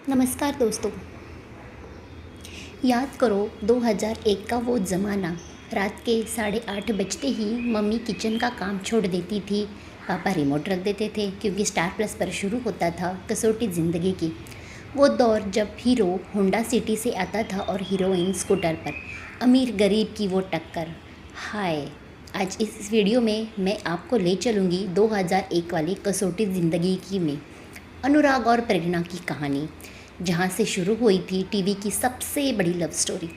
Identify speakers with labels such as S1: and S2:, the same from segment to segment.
S1: नमस्कार दोस्तों। याद करो 2001 का वो ज़माना। रात के 8:30 बजते ही मम्मी किचन का काम छोड़ देती थी। पापा रिमोट रख देते थे क्योंकि स्टार प्लस पर शुरू होता था कसौटी ज़िंदगी की। वो दौर जब हीरो होंडा सिटी से आता था और हीरोइन स्कूटर पर। अमीर गरीब की वो टक्कर। हाय, आज इस वीडियो में मैं आपको ले चलूँगी 2001 वाली कसौटी ज़िंदगी की में अनुराग और प्रेरणा की कहानी, जहाँ से शुरू हुई थी टीवी की सबसे बड़ी लव स्टोरी।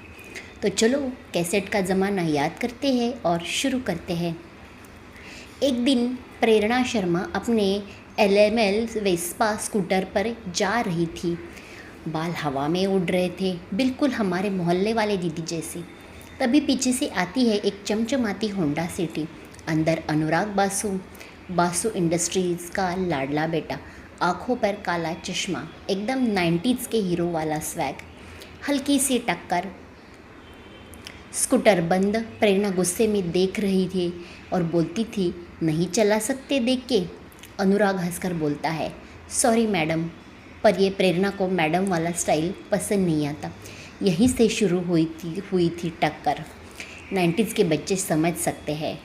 S1: तो चलो कैसेट का ज़माना याद करते हैं और शुरू करते हैं। एक दिन प्रेरणा शर्मा अपने एलएमएल वेस्पा स्कूटर पर जा रही थी। बाल हवा में उड़ रहे थे, बिल्कुल हमारे मोहल्ले वाले दीदी जैसे। तभी पीछे से आती है एक चमचमाती होंडा सिटी। अंदर अनुराग बासु, बासु इंडस्ट्रीज़ का लाडला बेटा, आँखों पर काला चश्मा, एकदम 90s के हीरो वाला स्वैग। हल्की सी टक्कर, स्कूटर बंद। प्रेरणा गुस्से में देख रही थी और बोलती थी, नहीं चला सकते देख के। अनुराग हंसकर बोलता है, सॉरी मैडम, पर ये प्रेरणा को मैडम वाला स्टाइल पसंद नहीं आता। यहीं से शुरू हुई थी टक्कर। 90s के बच्चे समझ सकते हैं।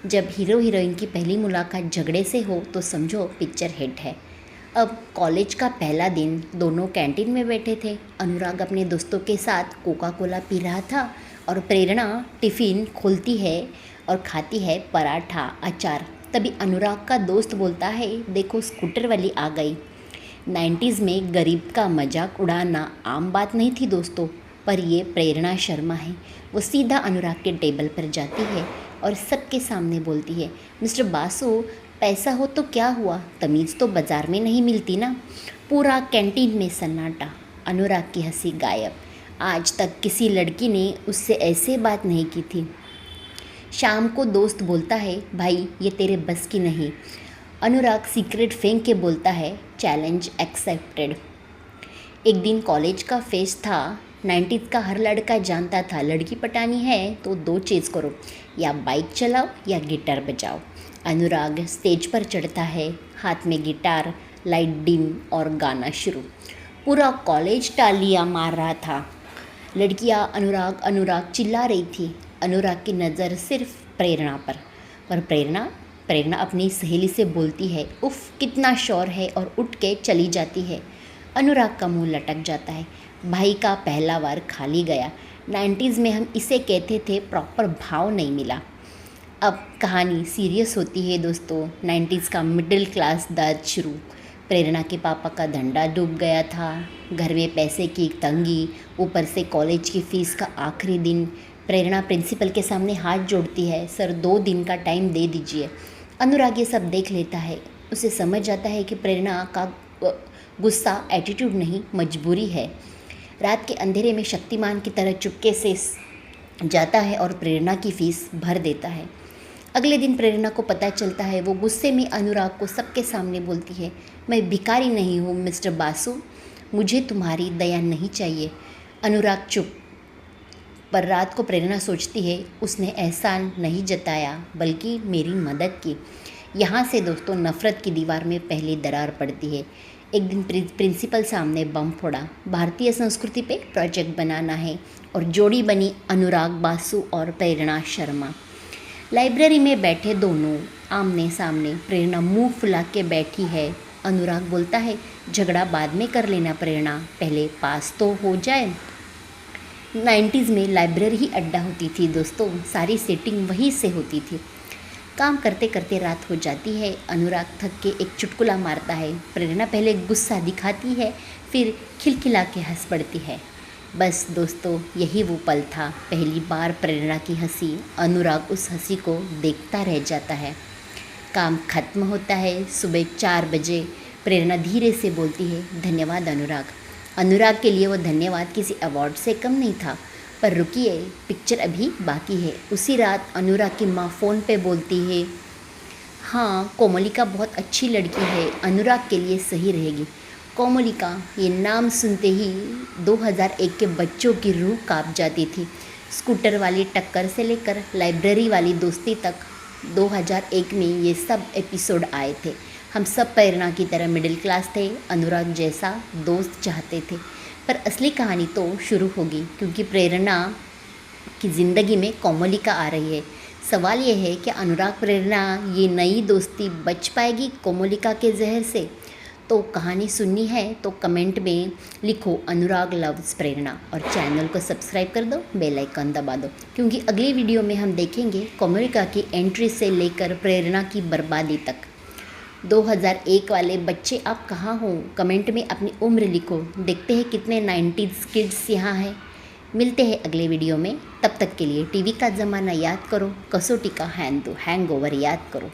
S1: जब हीरो हीरोइन की पहली मुलाकात झगड़े से हो तो समझो पिक्चर हिट है। अब कॉलेज का पहला दिन, दोनों कैंटीन में बैठे थे। अनुराग अपने दोस्तों के साथ कोका कोला पी रहा था और प्रेरणा टिफ़िन खोलती है और खाती है पराठा अचार। तभी अनुराग का दोस्त बोलता है, देखो स्कूटर वाली आ गई। 90s में गरीब का मजाक उड़ाना आम बात नहीं थी दोस्तों, पर ये प्रेरणा शर्मा है। वो सीधा अनुराग के टेबल पर जाती है और सबके सामने बोलती है, मिस्टर बासु, पैसा हो तो क्या हुआ, तमीज़ तो बाज़ार में नहीं मिलती ना। पूरा कैंटीन में सन्नाटा। अनुराग की हंसी गायब। आज तक किसी लड़की ने उससे ऐसे बात नहीं की थी। शाम को दोस्त बोलता है, भाई ये तेरे बस की नहीं। अनुराग सीक्रेट फेंक के बोलता है, चैलेंज एक्सेप्टेड। एक दिन कॉलेज का फेस्ट था। 90s का हर लड़का जानता था, लड़की पटानी है तो दो चीज़ करो, या बाइक चलाओ या गिटार बजाओ। अनुराग स्टेज पर चढ़ता है, हाथ में गिटार, लाइट डिम और गाना शुरू। पूरा कॉलेज तालियां मार रहा था। लड़कियां अनुराग अनुराग चिल्ला रही थी। अनुराग की नज़र सिर्फ प्रेरणा पर प्रेरणा अपनी सहेली से बोलती है, उफ़ कितना शोर है, और उठ के चली जाती है। अनुराग का मुंह लटक जाता है। भाई का पहला वार खाली गया। 90s में हम इसे कहते थे प्रॉपर भाव नहीं मिला। अब कहानी सीरियस होती है दोस्तों। 90s का मिडिल क्लास दर्द शुरू। प्रेरणा के पापा का धंधा डूब गया था, घर में पैसे की तंगी, ऊपर से कॉलेज की फ़ीस का आखिरी दिन। प्रेरणा प्रिंसिपल के सामने हाथ जोड़ती है, सर 2 दिन का टाइम दे दीजिए। अनुराग ये सब देख लेता है। उसे समझ जाता है कि प्रेरणा का गुस्सा एटीट्यूड नहीं, मजबूरी है। रात के अंधेरे में शक्तिमान की तरह चुपके से जाता है और प्रेरणा की फ़ीस भर देता है। अगले दिन प्रेरणा को पता चलता है। वो गुस्से में अनुराग को सबके सामने बोलती है, मैं भिखारी नहीं हूँ मिस्टर बासु, मुझे तुम्हारी दया नहीं चाहिए। अनुराग चुप। पर रात को प्रेरणा सोचती है, उसने एहसान नहीं जताया बल्कि मेरी मदद की। यहाँ से दोस्तों नफ़रत की दीवार में पहली दरार पड़ती है। एक दिन प्रिंसिपल सामने बम फोड़ा। भारतीय संस्कृति पे प्रोजेक्ट बनाना है और जोड़ी बनी अनुराग बासु और प्रेरणा शर्मा। लाइब्रेरी में बैठे दोनों आमने सामने। प्रेरणा मुंह फुला के बैठी है। अनुराग बोलता है, झगड़ा बाद में कर लेना प्रेरणा, पहले पास तो हो जाए। 90s में लाइब्रेरी ही अड्डा होती थी दोस्तों, सारी सेटिंग वहीं से होती थी। काम करते करते रात हो जाती है। अनुराग थक के एक चुटकुला मारता है। प्रेरणा पहले गुस्सा दिखाती है, फिर खिलखिला के हंस पड़ती है। बस दोस्तों यही वो पल था, पहली बार प्रेरणा की हंसी। अनुराग उस हंसी को देखता रह जाता है। काम खत्म होता है। सुबह 4 बजे प्रेरणा धीरे से बोलती है, धन्यवाद अनुराग। अनुराग के लिए वो धन्यवाद किसी अवार्ड से कम नहीं था। पर रुकिए, पिक्चर अभी बाकी है। उसी रात अनुराग की माँ फ़ोन पे बोलती है, हाँ कोमलिका बहुत अच्छी लड़की है, अनुराग के लिए सही रहेगी। कोमलिका, ये नाम सुनते ही 2001 के बच्चों की रूह कांप जाती थी। स्कूटर वाली टक्कर से लेकर लाइब्रेरी वाली दोस्ती तक 2001 में ये सब एपिसोड आए थे। हम सब प्रेरणा की तरह मिडिल क्लास थे, अनुराग जैसा दोस्त चाहते थे। पर असली कहानी तो शुरू होगी, क्योंकि प्रेरणा की ज़िंदगी में कोमलिका आ रही है। सवाल ये है कि अनुराग प्रेरणा ये नई दोस्ती बच पाएगी कोमलिका के जहर से? तो कहानी सुननी है तो कमेंट में लिखो अनुराग लव्स प्रेरणा, और चैनल को सब्सक्राइब कर दो, बेल आइकन दबा दो, क्योंकि अगली वीडियो में हम देखेंगे कोमलिका की एंट्री से लेकर प्रेरणा की बर्बादी तक। 2001 वाले बच्चे आप कहाँ हो? कमेंट में अपनी उम्र लिखो। देखते हैं कितने 90s किड्स यहाँ हैं। मिलते हैं अगले वीडियो में, तब तक के लिए टीवी का ज़माना याद करो, कसौटी का हैंगओवर याद करो।